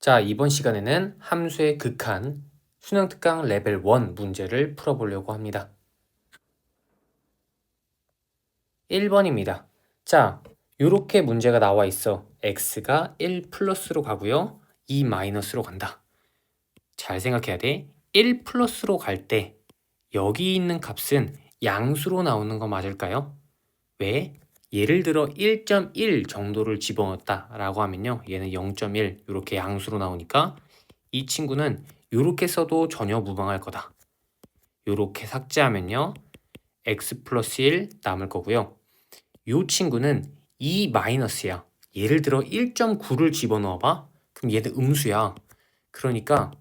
자, 이번 시간에는 함수의 극한 수능 특강 레벨 1 문제를 풀어보려고 합니다. 1번입니다. 자, 이렇게 문제가 나와 있어. x가 1 플러스로 가고요. 2 마이너스로 간다. 잘 생각해야 돼. 1 플러스로 갈 때 여기 있는 값은 양수로 나오는 거 맞을까요? 왜? 예를 들어 1.1 정도를 집어넣었다라고 하면요. 얘는 0.1 이렇게 양수로 나오니까 이 친구는 이렇게 써도 전혀 무방할 거다. 이렇게 삭제하면요. x 플러스 1 남을 거고요. 이 친구는 2 마이너스야. 예를 들어 1.9를 집어넣어봐. 그럼 얘는 음수야. 그러니까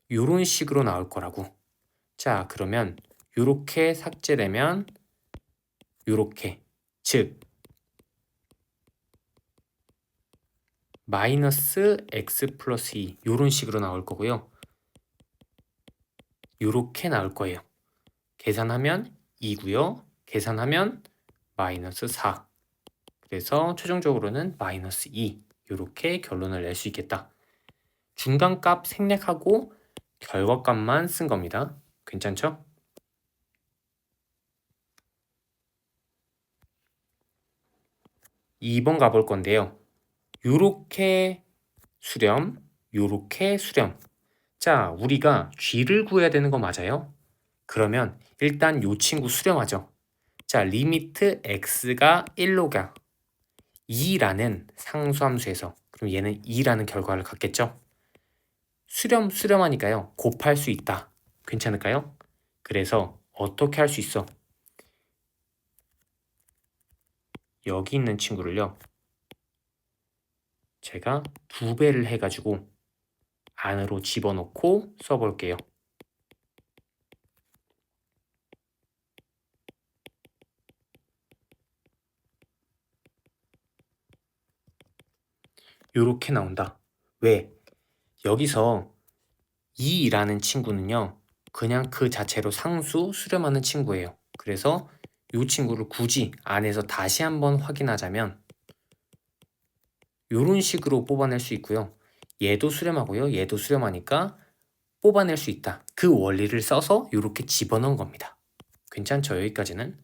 이런 식으로 나올 거라고. 자, 그러면 이렇게 삭제되면 이렇게. 즉 마이너스 x 플러스 2 이런 식으로 나올 거고요. 이렇게 나올 거예요. 계산하면 2고요. 계산하면 마이너스 4. 그래서 최종적으로는 마이너스 2. 이렇게 결론을 낼 수 있겠다. 중간값 생략하고 결과값만 쓴 겁니다. 괜찮죠? 2번 가볼 건데요. 요렇게 수렴, 요렇게 수렴. 자, 우리가 g를 구해야 되는 거 맞아요? 그러면 일단 요 친구 수렴하죠. 자, 리미트 x가 1로 가. 2라는 상수함수에서 그럼 얘는 2라는 결과를 갖겠죠? 수렴하니까요. 곱할 수 있다. 괜찮을까요? 그래서 어떻게 할 수 있어? 여기 있는 친구를요. 제가 2배를 해가지고 안으로 집어넣고 써볼게요. 요렇게 나온다. 왜? 여기서 2라는 친구는요. 그냥 그 자체로 상수 수렴하는 친구예요. 그래서 이 친구를 굳이 안에서 다시 한번 확인하자면 이런 식으로 뽑아낼 수 있고요. 얘도 수렴하고요. 얘도 수렴하니까 뽑아낼 수 있다. 그 원리를 써서 이렇게 집어넣은 겁니다. 괜찮죠? 여기까지는.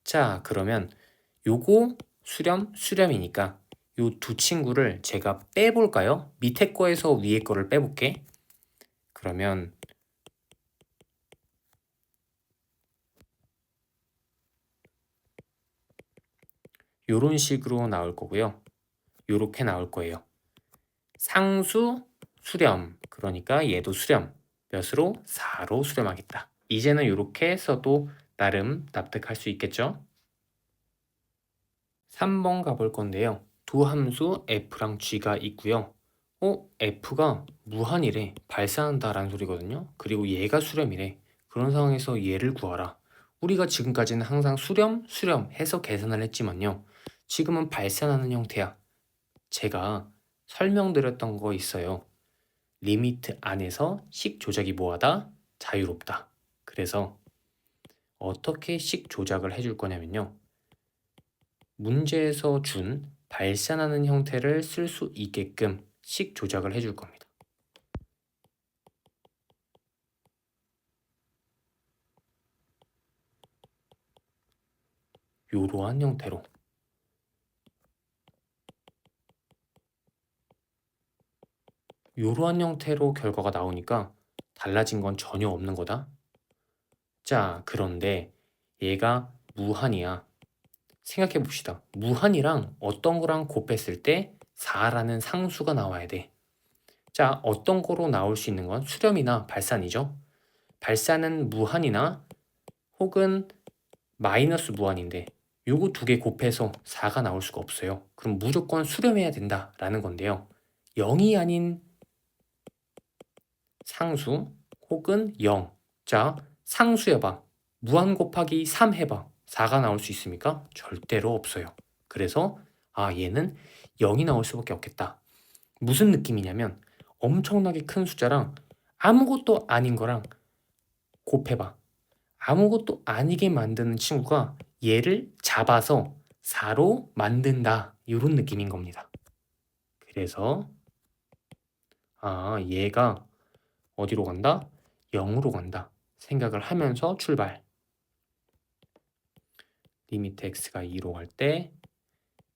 자, 그러면 요거 수렴이니까 요 두 친구를 제가 빼볼까요? 밑에 거에서 위에 거를 빼볼게. 그러면 요런 식으로 나올 거고요. 요렇게 나올 거예요. 상수 수렴. 그러니까 얘도 수렴. 몇으로? 4로 수렴하겠다. 이제는 요렇게 써도 나름 납득할 수 있겠죠? 3번 가볼 건데요. 두 함수 f랑 g가 있고요. f가 무한이래. 발산한다라는 소리거든요. 그리고 얘가 수렴이래. 그런 상황에서 얘를 구하라. 우리가 지금까지는 항상 수렴 해서 계산을 했지만요. 지금은 발산하는 형태야. 제가 설명드렸던 거 있어요. 리미트 안에서 식 조작이 뭐하다? 자유롭다. 그래서 어떻게 식 조작을 해줄 거냐면요. 문제에서 준 발산하는 형태를 쓸 수 있게끔 식 조작을 해줄 겁니다. 이러한 형태로. 이러한 형태로 결과가 나오니까 달라진 건 전혀 없는 거다. 자, 그런데 얘가 무한이야. 생각해 봅시다. 무한이랑 어떤 거랑 곱했을 때 4라는 상수가 나와야 돼. 자, 어떤 거로 나올 수 있는 건 수렴이나 발산이죠. 발산은 무한이나 혹은 마이너스 무한인데 요거 두 개 곱해서 4가 나올 수가 없어요. 그럼 무조건 수렴해야 된다라는 건데요. 0이 아닌 상수 혹은 0. 자, 상수 해봐. 무한 곱하기 3 해봐. 4가 나올 수 있습니까? 절대로 없어요. 그래서 얘는 0이 나올 수밖에 없겠다. 무슨 느낌이냐면 엄청나게 큰 숫자랑 아무것도 아닌 거랑 곱해봐. 아무것도 아니게 만드는 친구가 얘를 잡아서 4로 만든다. 이런 느낌인 겁니다. 그래서 아, 얘가 어디로 간다? 0으로 간다. 생각을 하면서 출발. 리미트 x가 2로 갈 때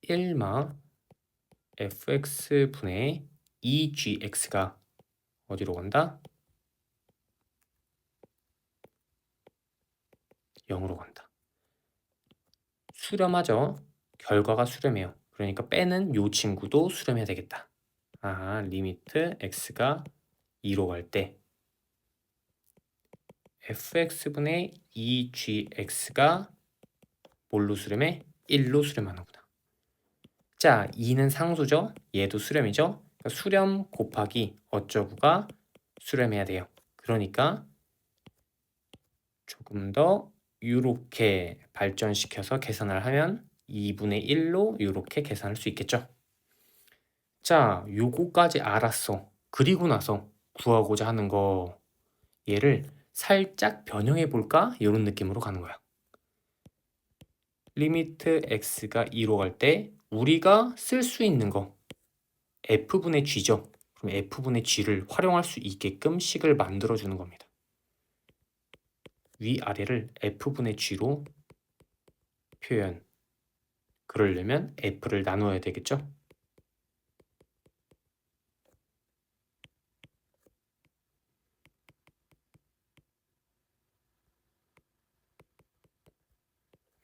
1마 fx분의 2gx가 어디로 간다? 0으로 간다. 수렴하죠? 결과가 수렴해요. 그러니까 빼는 요 친구도 수렴해야 되겠다. 아, 리미트 x가 2로 갈 때 fx분의 2gx가 뭘로 수렴해? 1로 수렴하는구나. 자, 2는 상수죠? 얘도 수렴이죠? 그러니까 수렴 곱하기 어쩌구가 수렴해야 돼요. 그러니까 조금 더 이렇게 발전시켜서 계산을 하면 2분의 1로 이렇게 계산할 수 있겠죠. 자, 요거까지 알았어. 그리고 나서 구하고자 하는 거 얘를 살짝 변형해 볼까? 이런 느낌으로 가는 거야. 리미트 x가 2로 갈 때 우리가 쓸 수 있는 거 f분의 g죠. 그럼 f분의 g를 활용할 수 있게끔 식을 만들어 주는 겁니다. 위아래를 f분의 g로 표현. 그러려면 f를 나누어야 되겠죠.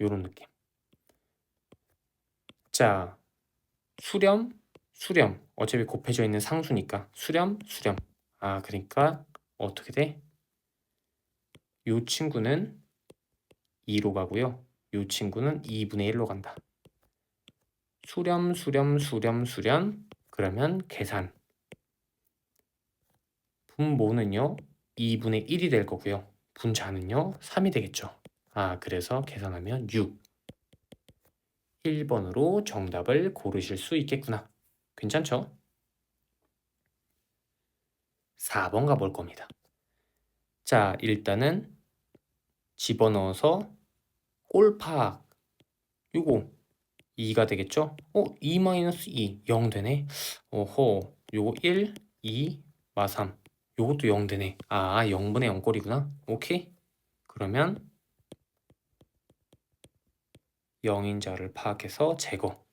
요런 느낌. 자, 수렴, 수렴. 어차피 곱해져 있는 상수니까 수렴, 수렴. 아, 그러니까 어떻게 돼? 요 친구는 2로 가고요. 요 친구는 2분의 1로 간다. 수렴, 수렴, 수렴, 수렴. 그러면 계산. 분모는요, 2분의 1이 될 거고요. 분자는요, 3이 되겠죠. 아, 그래서 계산하면 6. 1번으로 정답을 고르실 수 있겠구나. 괜찮죠? 4번 가볼 겁니다. 자, 일단은 집어넣어서 꼴파악 요거 2가 되겠죠? 2-2 0 되네. 오호, 요거 1, 2, 마 3. 요것도 0 되네. 아, 0분의 0 꼴이구나. 오케이. 그러면 0인자를 파악해서 제거.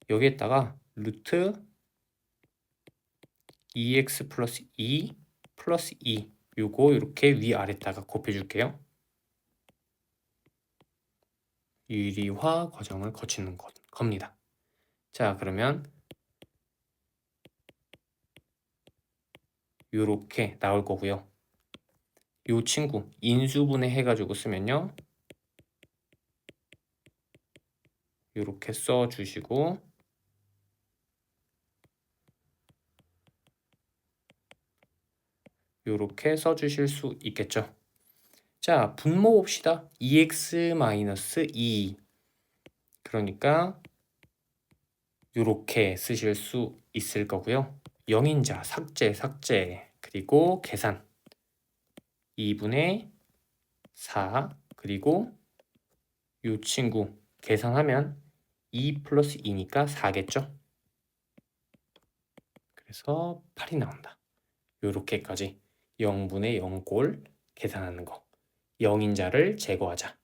여기에다가 루트 2x 플러스 2 플러스 2 요거 이렇게 위아래다가 곱해줄게요. 유리화 과정을 거치는 겁니다. 자, 그러면 요렇게 나올 거고요. 요 친구 인수분해 해가지고 쓰면요. 요렇게 써주시고 요렇게 써주실 수 있겠죠. 자, 분모 봅시다. 2x-2 그러니까 요렇게 쓰실 수 있을 거고요. 0인자 삭제 그리고 계산 2분의 4 그리고 요 친구 계산하면 2 플러스 2니까 4겠죠. 그래서 8이 나온다. 요렇게까지 0분의 0꼴 계산하는 거. 0인자를 제거하자.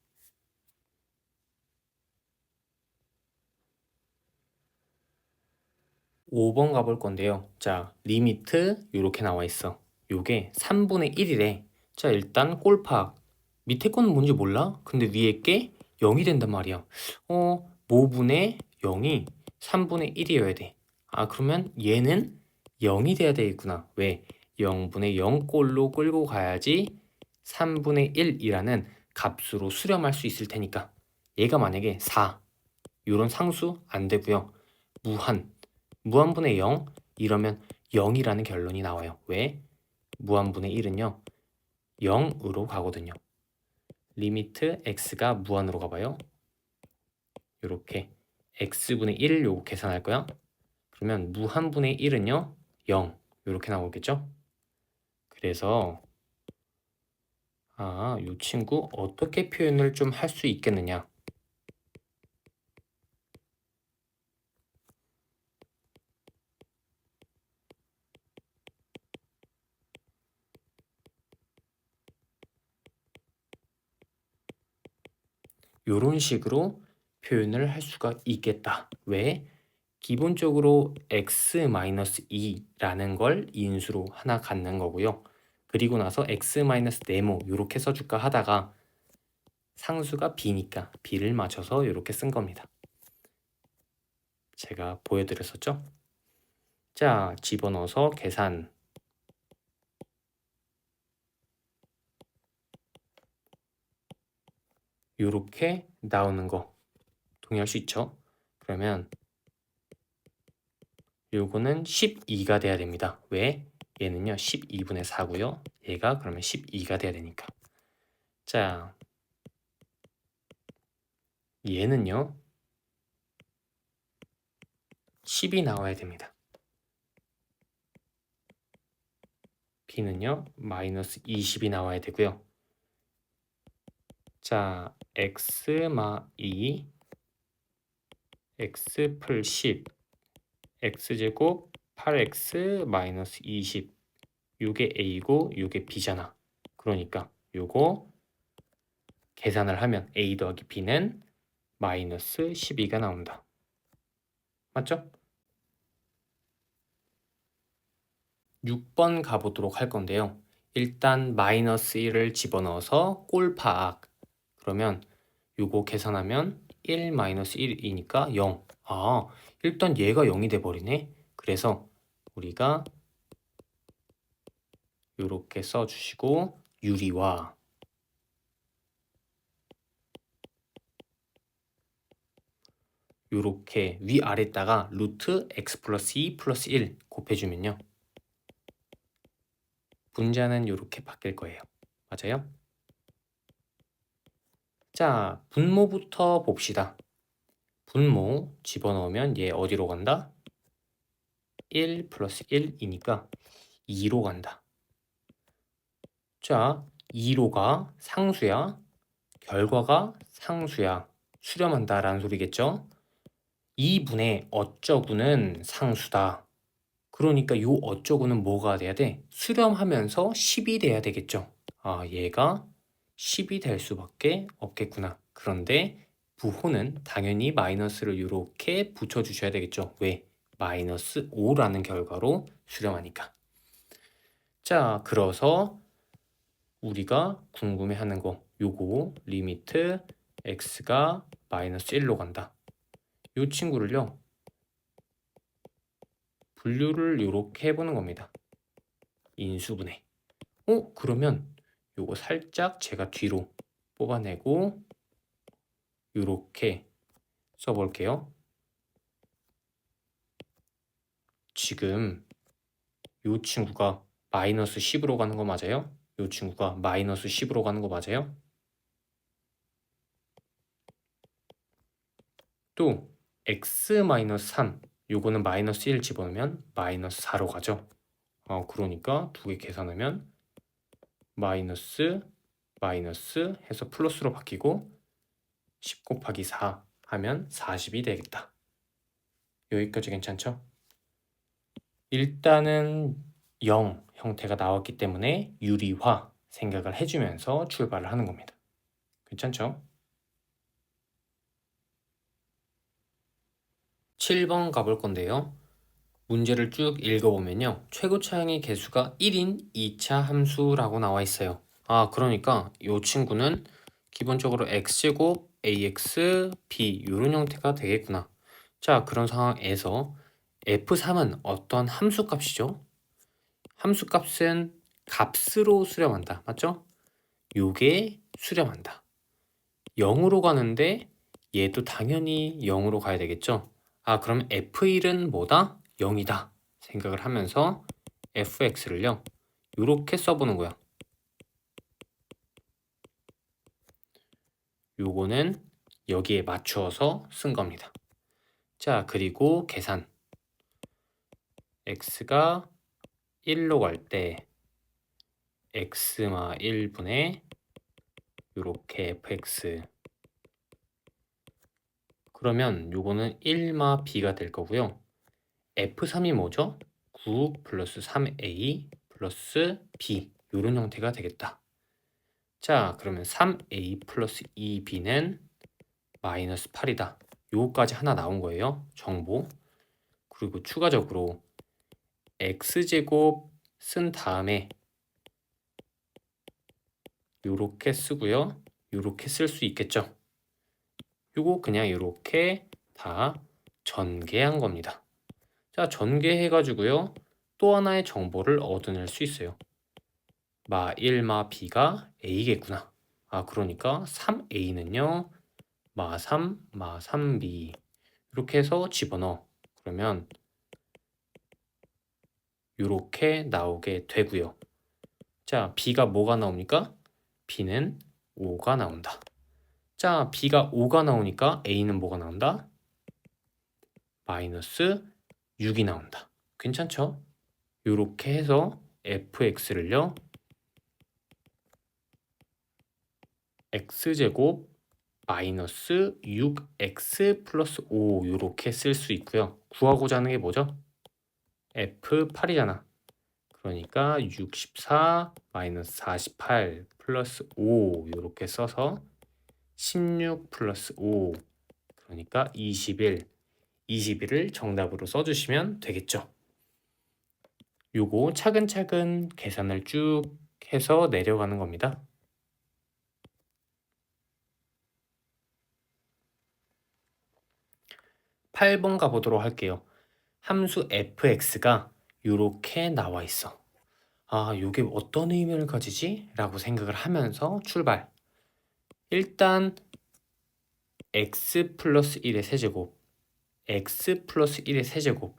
5번 가볼 건데요. 자, 리미트 요렇게 나와 있어. 요게 3분의 1이래. 자, 일단 꼴파악. 밑에 거는 뭔지 몰라? 근데 위에 게 0이 된단 말이야. 모분의 0이 3분의 1이어야 돼. 아, 그러면 얘는 0이 돼야 되겠구나. 왜? 0분의 0꼴로 끌고 가야지 3분의 1이라는 값으로 수렴할 수 있을 테니까. 얘가 만약에 4, 요런 상수 안 되고요. 무한분의 0 이러면 0이라는 결론이 나와요. 왜? 무한분의 1은요 0으로 가거든요. 리미트 x가 무한으로 가봐요. 이렇게 x분의 1 요거 계산할 거야. 그러면 무한분의 1은요 0 이렇게 나오겠죠. 그래서 이 친구 어떻게 표현을 좀 할 수 있겠느냐. 요런 식으로 표현을 할 수가 있겠다. 왜? 기본적으로 x-2라는 걸 인수로 하나 갖는 거고요. 그리고 나서 x-네모 이렇게 써줄까 하다가 상수가 b니까 b를 맞춰서 이렇게 쓴 겁니다. 제가 보여드렸었죠? 자, 집어넣어서 계산. 이렇게 나오는 거 동의할 수 있죠? 그러면 요거는 12가 돼야 됩니다. 왜? 얘는요 12분의 4고요. 얘가 그러면 12가 돼야 되니까. 자, 얘는요 10이 나와야 됩니다. b는요 마이너스 20이 나와야 되고요. 자, x-2 x 풀 10 x제곱 8x 마이너스 20 요게 a고 요게 b잖아. 그러니까 요거 계산을 하면 a 더하기 b는 마이너스 12가 나온다. 맞죠? 6번 가보도록 할 건데요. 일단 마이너스 1을 집어넣어서 꼴파악. 그러면 요거 계산하면 1 마이너스 1이니까 0. 아, 일단 얘가 0이 돼버리네. 그래서 우리가 요렇게 써주시고 유리와 요렇게 위아래다가 루트 x 플러스 2 플러스 1 곱해주면요. 분자는 요렇게 바뀔 거예요. 맞아요? 자, 분모부터 봅시다. 분모 집어넣으면 얘 어디로 간다? 1 플러스 1이니까 2로 간다. 자, 2로가 상수야. 결과가 상수야. 수렴한다 라는 소리겠죠? 2분의 어쩌구는 상수다. 그러니까 요 어쩌구는 뭐가 돼야 돼? 수렴하면서 10이 돼야 되겠죠. 아, 얘가 10이 될 수밖에 없겠구나. 그런데 부호는 당연히 마이너스를 이렇게 붙여주셔야 되겠죠. 왜? 마이너스 5라는 결과로 수렴하니까. 자, 그래서 우리가 궁금해하는 거 요거 리미트 x가 마이너스 1로 간다. 요 친구를요. 분류를 이렇게 해보는 겁니다. 인수분해. 그러면 요거 살짝 제가 뒤로 뽑아내고 이렇게 써볼게요. 지금 요 친구가 마이너스 10으로 가는 거 맞아요? 요 친구가 마이너스 10으로 가는 거 맞아요? 또 x-3 요거는 마이너스 1 집어넣으면 마이너스 4로 가죠. 그러니까 두 개 계산하면 마이너스 마이너스 해서 플러스로 바뀌고 10 곱하기 4 하면 40이 되겠다. 여기까지 괜찮죠? 일단은 0 형태가 나왔기 때문에 유리화 생각을 해주면서 출발을 하는 겁니다. 괜찮죠? 7번 가볼 건데요. 문제를 쭉 읽어보면요. 최고 차항의 개수가 1인 2차 함수라고 나와 있어요. 그러니까 이 친구는 기본적으로 x제곱 ax b 이런 형태가 되겠구나. 자, 그런 상황에서 f3은 어떤 함수값이죠? 함수값은 값으로 수렴한다. 맞죠? 요게 수렴한다. 0으로 가는데 얘도 당연히 0으로 가야 되겠죠? 그럼 f1은 뭐다? 0이다. 생각을 하면서 fx를요. 요렇게 써보는 거야. 요거는 여기에 맞추어서 쓴 겁니다. 자, 그리고 계산. x가 1로 갈 때 x마 1분의 요렇게 fx 그러면 요거는 1마 b가 될 거고요. f3이 뭐죠? 9 플러스 3a 플러스 b 요런 형태가 되겠다. 자, 그러면 3a 플러스 2b는 마이너스 8이다. 요거까지 하나 나온 거예요. 정보. 그리고 추가적으로 x제곱 쓴 다음에 요렇게 쓰고요. 요렇게 쓸 수 있겠죠. 요거 그냥 요렇게 다 전개한 겁니다. 자, 전개해가지고요. 또 하나의 정보를 얻어낼 수 있어요. 마 1, 마 b가 a겠구나. 아, 그러니까 3a는요. 마 3, 마 3b 이렇게 해서 집어넣어. 그러면 이렇게 나오게 되고요. 자, b가 뭐가 나옵니까? b는 5가 나온다. 자, b가 5가 나오니까 a는 뭐가 나온다? 마이너스 6이 나온다. 괜찮죠? 이렇게 해서 fx를요. x제곱 마이너스 6x 플러스 5 이렇게 쓸 수 있고요. 구하고자 하는 게 뭐죠? F8이잖아. 그러니까 64 마이너스 48 플러스 5 이렇게 써서 16 플러스 5 그러니까 21을 정답으로 써주시면 되겠죠. 요거 차근차근 계산을 쭉 해서 내려가는 겁니다. 8번 가보도록 할게요. 함수 fx가 이렇게 나와 있어. 아, 이게 어떤 의미를 가지지? 라고 생각을 하면서 출발. 일단 x 플러스 1의 세제곱 x 플러스 1의 세제곱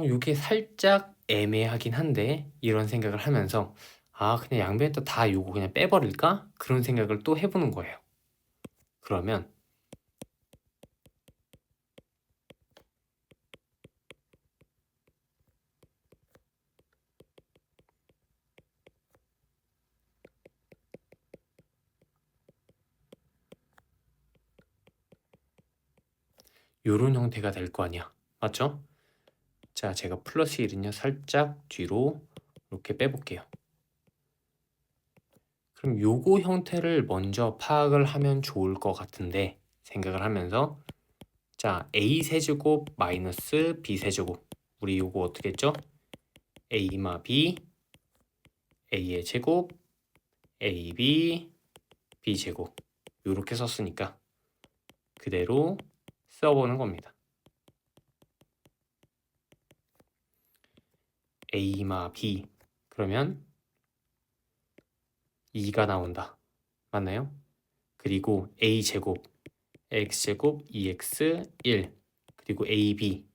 이게 살짝 애매하긴 한데 이런 생각을 하면서 아, 그냥 양변에다 다 요거 그냥 빼버릴까? 그런 생각을 또 해보는 거예요. 그러면 요런 형태가 될 거 아니야. 맞죠? 자, 제가 플러스 1은요 살짝 뒤로 이렇게 빼볼게요. 그럼 요거 형태를 먼저 파악을 하면 좋을 것 같은데 생각을 하면서 자, a 세제곱 마이너스 b 세제곱 우리 요거 어떻게 했죠? a마 b a의 제곱 ab b 제곱 요렇게 썼으니까 그대로 써보는 겁니다. a마 b 그러면 2가 나온다. 맞나요? 그리고 a제곱 x제곱 2x 1 그리고 ab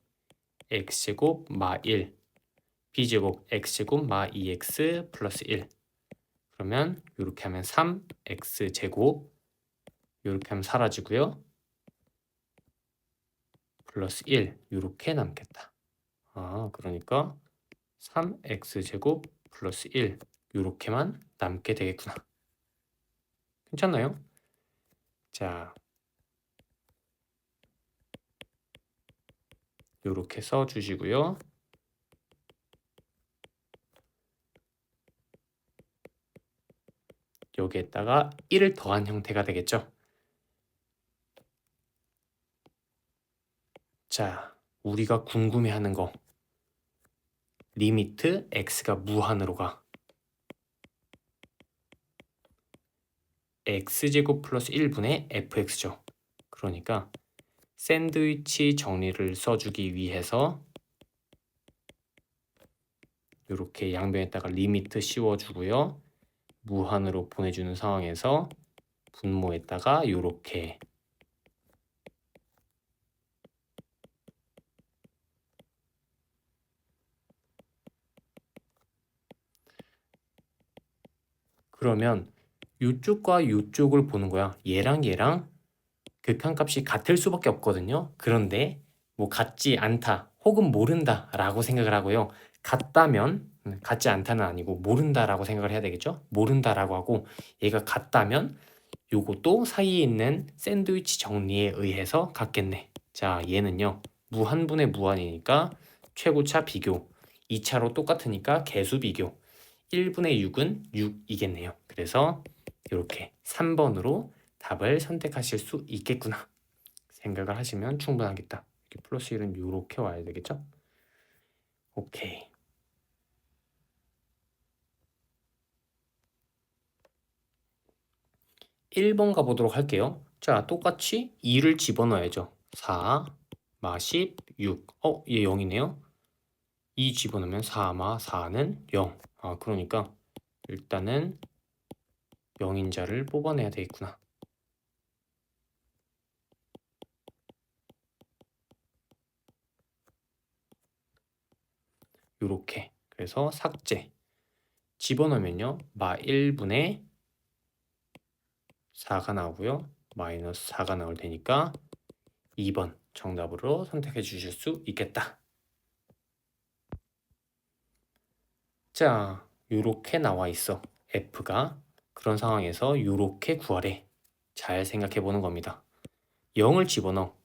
x제곱 마 1 b제곱 x제곱 마 2x 플러스 1 그러면 이렇게 하면 3x제곱 이렇게 하면 사라지고요. 플러스 1 이렇게 남겠다. 아, 그러니까 3x제곱 플러스 1 이렇게만 남게 되겠구나. 괜찮나요? 자, 이렇게 써주시고요. 여기에다가 1을 더한 형태가 되겠죠. 자, 우리가 궁금해하는 거 리미트 x가 무한으로 가 x제곱 플러스 1분의 fx죠. 그러니까 샌드위치 정리를 써주기 위해서 이렇게 양변에다가 리미트 씌워주고요. 무한으로 보내주는 상황에서 분모에다가 이렇게 그러면 이쪽과 이쪽을 보는 거야. 얘랑 얘랑 극한값이 같을 수밖에 없거든요. 그런데 뭐 같지 않다 혹은 모른다 라고 생각을 하고요. 같다면 같지 않다는 아니고 모른다라고 생각을 해야 되겠죠. 모른다라고 하고 얘가 같다면 요것도 사이에 있는 샌드위치 정리에 의해서 같겠네. 자, 얘는요 무한분의 무한이니까 최고차 비교 2차로 똑같으니까 개수 비교 1분의 6은 6이겠네요. 그래서 이렇게 3번으로 답을 선택하실 수 있겠구나 생각을 하시면 충분하겠다. 이렇게 플러스 1은 이렇게 와야 되겠죠? 오케이. (1번) 가보도록 할게요. 자, 똑같이 2를 집어넣어야죠. 4, 마 16. 얘 0이네요. 2 집어넣으면 4, 마 4는 0. 그러니까 일단은 0인자를 뽑아내야 되겠구나. 요렇게. 그래서 삭제. 집어넣으면요. 마 1분의 4가 나오고요. 마이너스 4가 나올 테니까 2번 정답으로 선택해 주실 수 있겠다. 자, 요렇게 나와 있어. F가. 그런 상황에서 요렇게 구하래. 잘 생각해 보는 겁니다. 0을 집어넣어.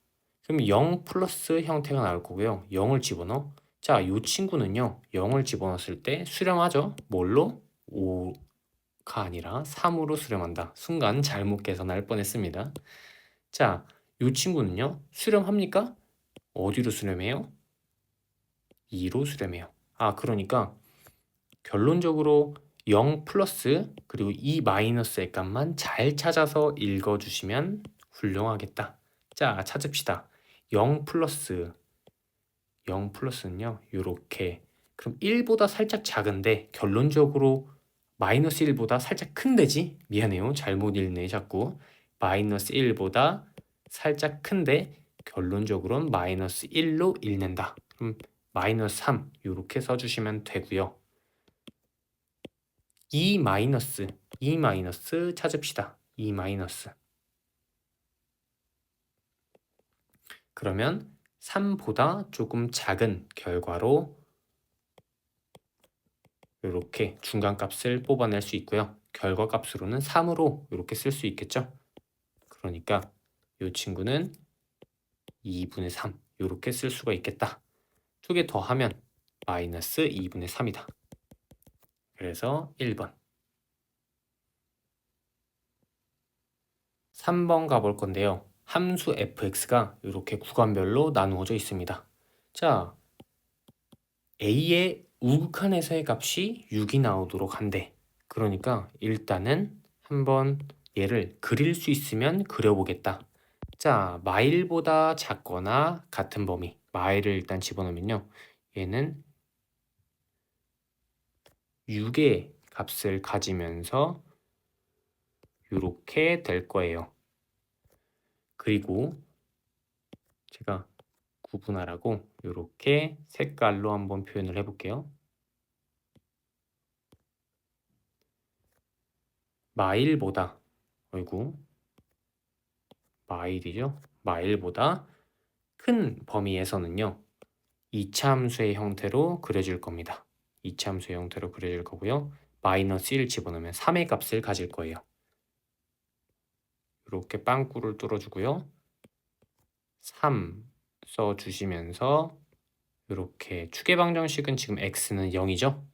그럼 0 플러스 형태가 나올 거고요. 0을 집어넣어. 자, 요 친구는요. 0을 집어넣었을 때 수렴하죠. 뭘로? 5가 아니라 3으로 수렴한다. 순간 잘못 계산할 뻔했습니다. 자, 요 친구는요. 수렴합니까? 어디로 수렴해요? 2로 수렴해요. 그러니까 결론적으로 0 플러스 그리고 2 마이너스의 값만 잘 찾아서 읽어주시면 훌륭하겠다. 자, 찾읍시다. 0 플러스는요. 요렇게. 그럼 1보다 살짝 작은데 결론적으로 마이너스 1보다 살짝 큰데지? 미안해요. 잘못 읽네 자꾸. 마이너스 1보다 살짝 큰데 결론적으로는 마이너스 1로 읽는다. 그럼 마이너스 3 이렇게 써주시면 되고요. 2 마이너스 찾읍시다. 2 마이너스. 그러면 3보다 조금 작은 결과로 이렇게 중간값을 뽑아낼 수 있고요. 결과값으로는 3으로 이렇게 쓸 수 있겠죠. 그러니까 이 친구는 2분의 3 이렇게 쓸 수가 있겠다. 두 개 더하면 마이너스 2분의 3이다. 그래서 1번. 3번 가볼 건데요. 함수 fx가 이렇게 구간별로 나누어져 있습니다. 자, a의 우극한에서의 값이 6이 나오도록 한대. 그러니까 일단은 한번 얘를 그릴 수 있으면 그려보겠다. 자, 마일보다 작거나 같은 범위. 마일을 일단 집어넣으면요. 얘는 6의 값을 가지면서 이렇게 될 거예요. 그리고 제가 구분하라고 이렇게 색깔로 한번 표현을 해볼게요. 마일보다 마일이죠. 마일보다 큰 범위에서는요. 2차 함수의 형태로 그려질 겁니다. 2차 함수의 형태로 그려질 거고요. 마이너스 1 집어넣으면 3의 값을 가질 거예요. 이렇게 빵꾸를 뚫어주고요. 3 써주시면서 이렇게 추계방정식은 지금 x는 0이죠.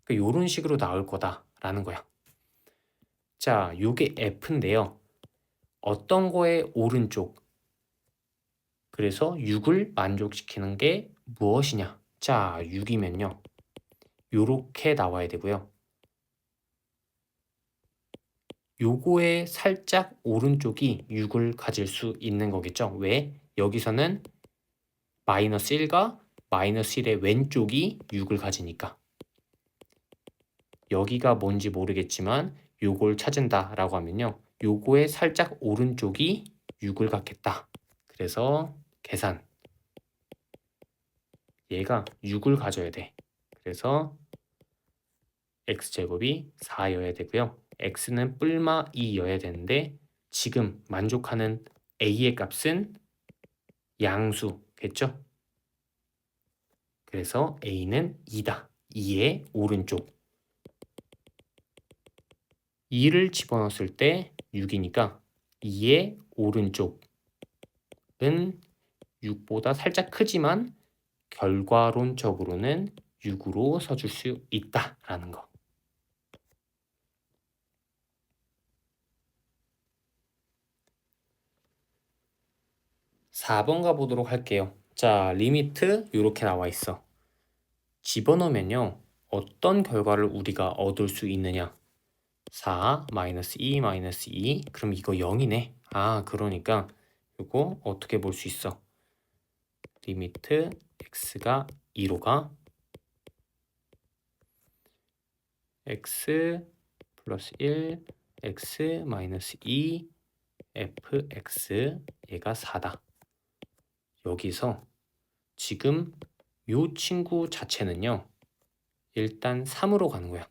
그러니까 이런 식으로 나올 거다라는 거야. 자, 요게 f인데요. 어떤 거의 오른쪽? 그래서 6을 만족시키는 게 무엇이냐? 자, 6이면요. 요렇게 나와야 되고요. 요거의 살짝 오른쪽이 6을 가질 수 있는 거겠죠. 왜? 여기서는 마이너스 1과 마이너스 1의 왼쪽이 6을 가지니까. 여기가 뭔지 모르겠지만 요걸 찾은다라고 하면요. 요거의 살짝 오른쪽이 6을 갖겠다. 그래서 계산. 얘가 6을 가져야 돼. 그래서 x제곱이 4여야 되고요. x는 뿔마 2여야 되는데 지금 만족하는 a의 값은 양수겠죠? 그래서 a는 2다. 2의 오른쪽. 2를 집어넣었을 때 6이니까 2의 오른쪽은 6보다 살짝 크지만 결과론적으로는 6으로 써줄 수 있다라는 거. 4번 가보도록 할게요. 자, 리미트 이렇게 나와 있어. 집어넣으면요. 어떤 결과를 우리가 얻을 수 있느냐? 4 마이너스 2 마이너스 2 그럼 이거 0이네. 아, 그러니까 이거 어떻게 볼 수 있어? 리미트 x가 2로 가 x 플러스 1 x 마이너스 2 fx 얘가 4다. 여기서 지금 요 친구 자체는요. 일단 3으로 가는 거야.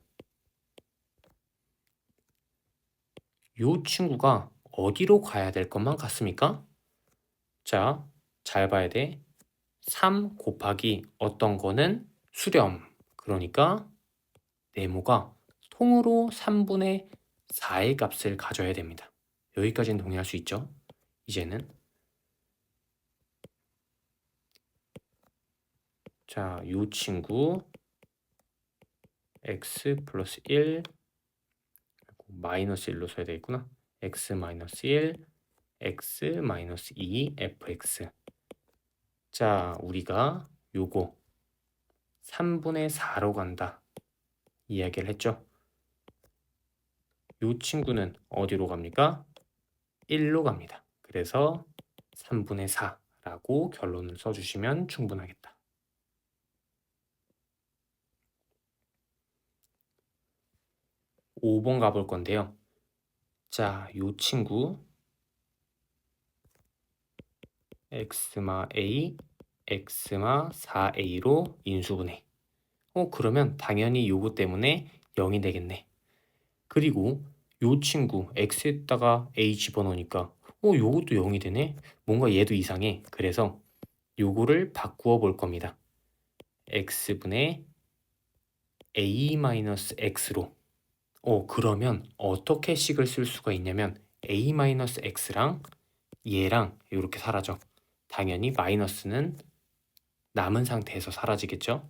요 친구가 어디로 가야 될 것만 같습니까? 자, 잘 봐야 돼. 3 곱하기 어떤 거는 수렴. 그러니까 네모가 통으로 3분의 4의 값을 가져야 됩니다. 여기까지는 동의할 수 있죠? 이제는 자, 요 친구 x 플러스 1 마이너스 1로 써야 되겠구나. x 마이너스 1 x 마이너스 2 fx. 자, 우리가 요거 3분의 4로 간다 이야기를 했죠. 요 친구는 어디로 갑니까? 1로 갑니다. 그래서 3분의 4라고 결론을 써주시면 충분하겠다. 5번 가볼 건데요. 자, 요 친구 x마 a, x마 4a로 인수분해. 그러면 당연히 요거 때문에 0이 되겠네. 그리고 요 친구 x에다가 a 집어넣으니까 요것도 0이 되네. 뭔가 얘도 이상해. 그래서 요거를 바꾸어 볼 겁니다. x분의 a-x로. 그러면 어떻게 식을 쓸 수가 있냐면 a-x랑 얘랑 이렇게 사라져. 당연히 마이너스는 남은 상태에서 사라지겠죠.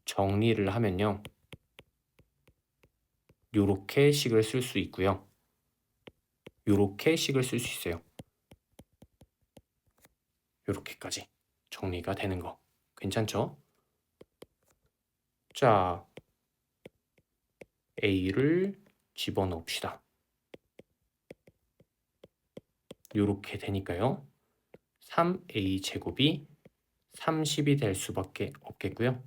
정리를 하면요. 요렇게 식을 쓸 수 있고요. 요렇게 식을 쓸 수 있어요. 요렇게까지 정리가 되는 거. 괜찮죠? 자, a를 집어넣읍시다. 요렇게 되니까요. 3a 제곱이 30이 될 수밖에 없겠고요.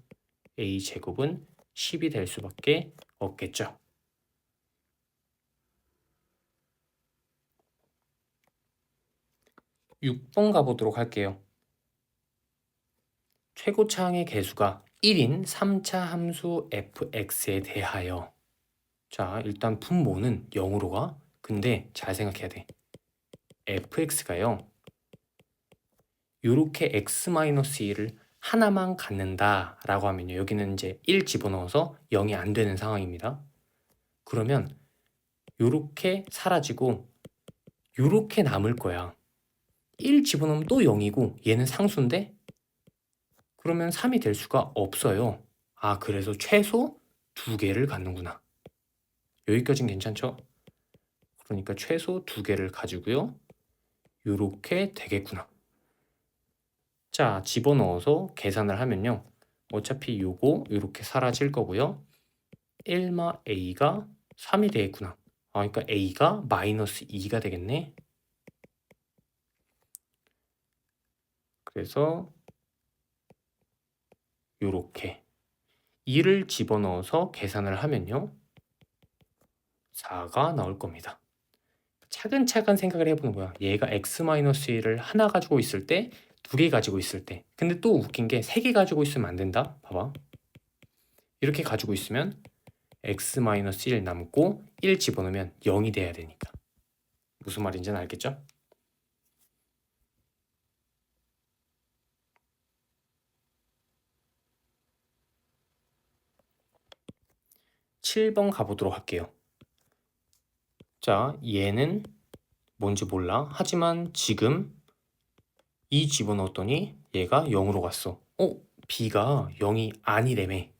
a 제곱은 10이 될 수밖에 없겠죠. 6번 가보도록 할게요. 최고차항의 개수가 1인 3차 함수 fx에 대하여. 자, 일단 분모는 0으로 가. 근데 잘 생각해야 돼. fx가요. 요렇게 x-1을 하나만 갖는다 라고 하면요. 여기는 이제 1 집어넣어서 0이 안 되는 상황입니다. 그러면 요렇게 사라지고 요렇게 남을 거야. 1 집어넣으면 또 0이고 얘는 상수인데 그러면 3이 될 수가 없어요. 아, 그래서 최소 2개를 갖는구나. 여기까진 괜찮죠? 그러니까 최소 2개를 가지고요. 요렇게 되겠구나. 자, 집어넣어서 계산을 하면요. 어차피 요거 요렇게 사라질 거고요. 1마 a가 3이 되겠구나. 그러니까 a가 마이너스 2가 되겠네. 그래서 요렇게 2를 집어넣어서 계산을 하면요. 4가 나올 겁니다. 차근차근 생각을 해보는 거야. 얘가 x-1을 하나 가지고 있을 때, 2개 가지고 있을 때. 근데 또 웃긴 게 3개 가지고 있으면 안 된다. 봐봐. 이렇게 가지고 있으면 x-1 남고 1 집어넣으면 0이 돼야 되니까. 무슨 말인지는 알겠죠? (7번) 가보도록 할게요. 자, 얘는 뭔지 몰라. 하지만 지금 2 집어넣었더니 얘가 0으로 갔어. b가 0이 아니래매.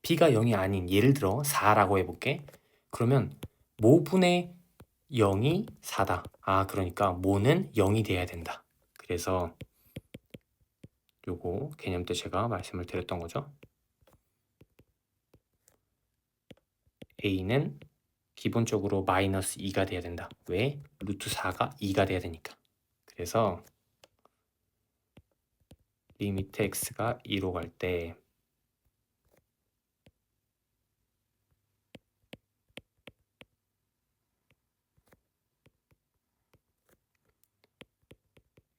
b가 0이 아닌 예를 들어 4라고 해볼게. 그러면 모분의 0이 4다. 아, 그러니까 모는 0이 돼야 된다. 그래서 요거 개념 때 제가 말씀을 드렸던 거죠. a는 기본적으로 마이너스 2가 돼야 된다. 왜? 루트 4가 2가 돼야 되니까. 그래서 리미트 x가 2로 갈 때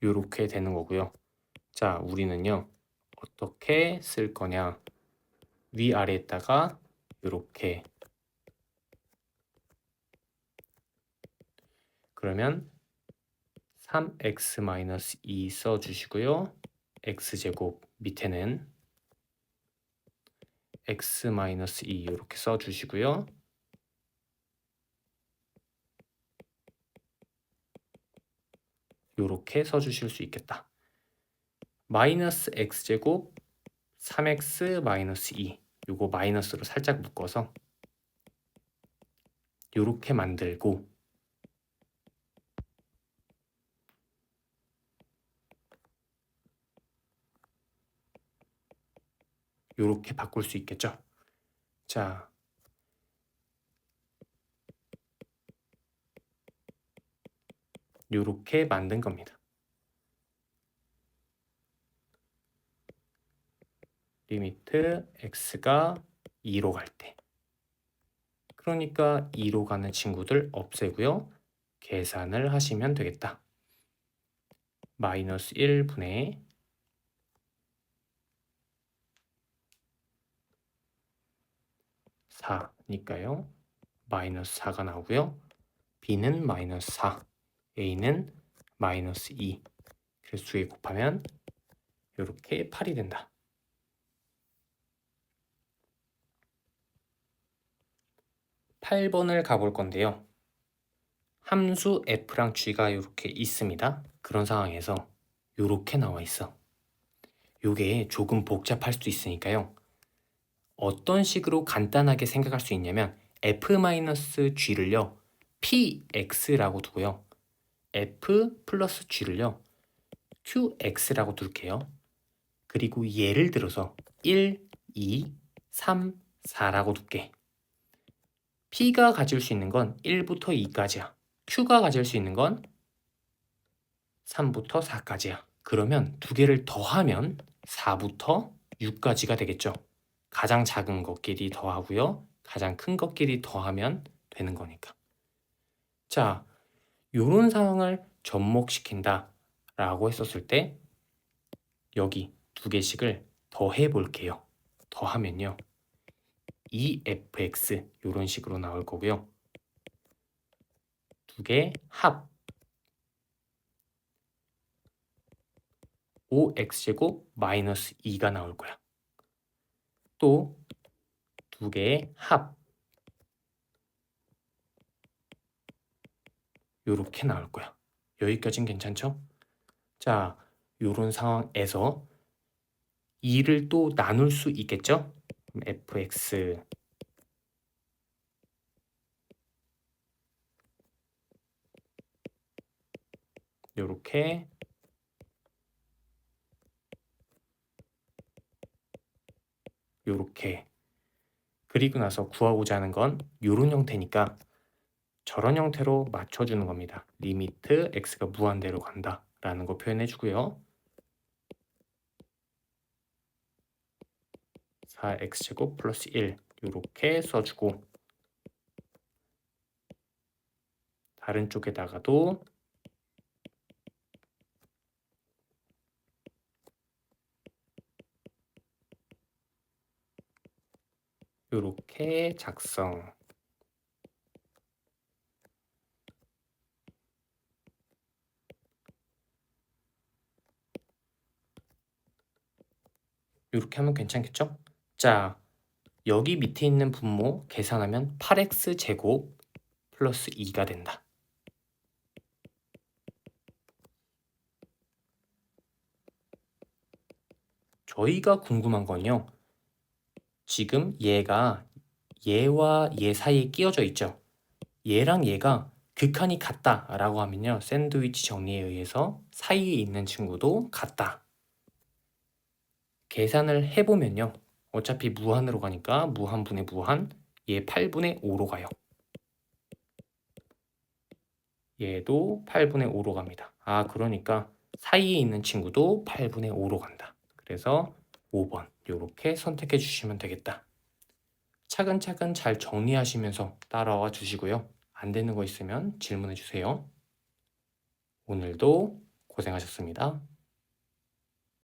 요렇게 되는 거고요. 자, 우리는요. 어떻게 쓸 거냐? 위아래에다가 요렇게 그러면 3x-2 써주시고요. x제곱 밑에는 x-2 이렇게 써주시고요. 이렇게 써주실 수 있겠다. 마이너스 x제곱 3x-2 요거 마이너스로 살짝 묶어서 이렇게 만들고 이렇게 바꿀 수 있겠죠. 자, 이렇게 만든 겁니다. 리미트 x가 2로 갈 때. 그러니까 2로 가는 친구들 없애고요. 계산을 하시면 되겠다. 마이너스 1분의 4니까요. 마이너스 4가 나오고요. b는 마이너스 4, a는 마이너스 2. 그래서 두 개 곱하면 이렇게 8이 된다. 8번을 가볼 건데요. 함수 f랑 g가 이렇게 있습니다. 그런 상황에서 이렇게 나와 있어. 이게 조금 복잡할 수도 있으니까요. 어떤 식으로 간단하게 생각할 수 있냐면 f-g를요. px라고 두고요. f 플러스 g를요. qx라고 둘게요. 그리고 예를 들어서 1, 2, 3, 4라고 둘게. P가 가질 수 있는 건 1부터 2까지야. Q가 가질 수 있는 건 3부터 4까지야. 그러면 두 개를 더하면 4부터 6까지가 되겠죠. 가장 작은 것끼리 더하고요. 가장 큰 것끼리 더하면 되는 거니까. 자, 요런 상황을 접목시킨다 라고 했었을 때 여기 두 개씩을 더해 볼게요. 더하면요. 2fx 이런 식으로 나올 거고요. 두 개 합 5x제곱 마이너스 2가 나올 거야. 또 두 개의 합 이렇게 나올 거야. 여기까지는 괜찮죠? 자, 이런 상황에서 2를 또 나눌 수 있겠죠? fx 요렇게 요렇게 그리고 나서 구하고자 하는 건 요런 형태니까 저런 형태로 맞춰주는 겁니다. 리미트 x가 무한대로 간다 라는 거 표현해 주고요. 4x제곱 플러스 1 이렇게 써주고 다른 쪽에다가도 이렇게 작성 이렇게 하면 괜찮겠죠? 자, 여기 밑에 있는 분모 계산하면 8x 제곱 플러스 2가 된다. 저희가 궁금한 건요. 지금 얘가 얘와 얘 사이에 끼어져 있죠. 얘랑 얘가 극한이 같다 라고 하면요, 샌드위치 정리에 의해서 사이에 있는 친구도 같다. 계산을 해보면요, 어차피 무한으로 가니까 무한분의 무한, 얘 8분의 5로 가요. 얘도 8분의 5로 갑니다. 그러니까 사이에 있는 친구도 8분의 5로 간다. 그래서 5번 이렇게 선택해 주시면 되겠다. 차근차근 잘 정리하시면서 따라와 주시고요. 안 되는 거 있으면 질문해 주세요. 오늘도 고생하셨습니다.